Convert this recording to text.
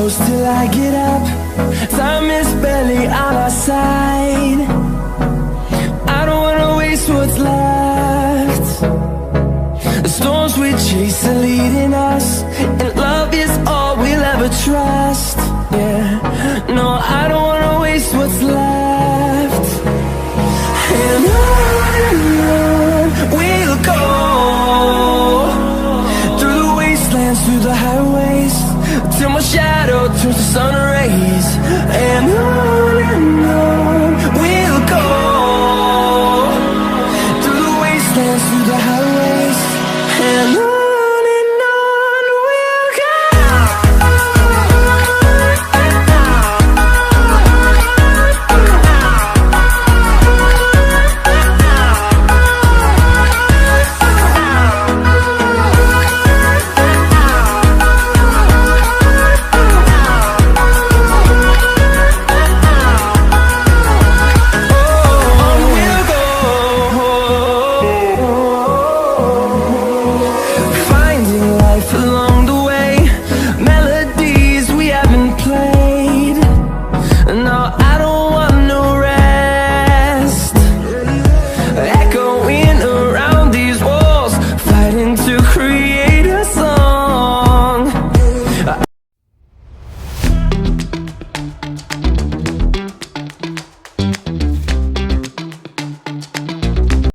close till I get up. Time is barely on our side. I don't wanna waste what's left. The storms we chase are leading us, and love is all we'll ever trust. Yeah, no, I don't wanna waste what's left. And on we'll go, through the wastelands, through the highways, till my shadow turns to sun rays.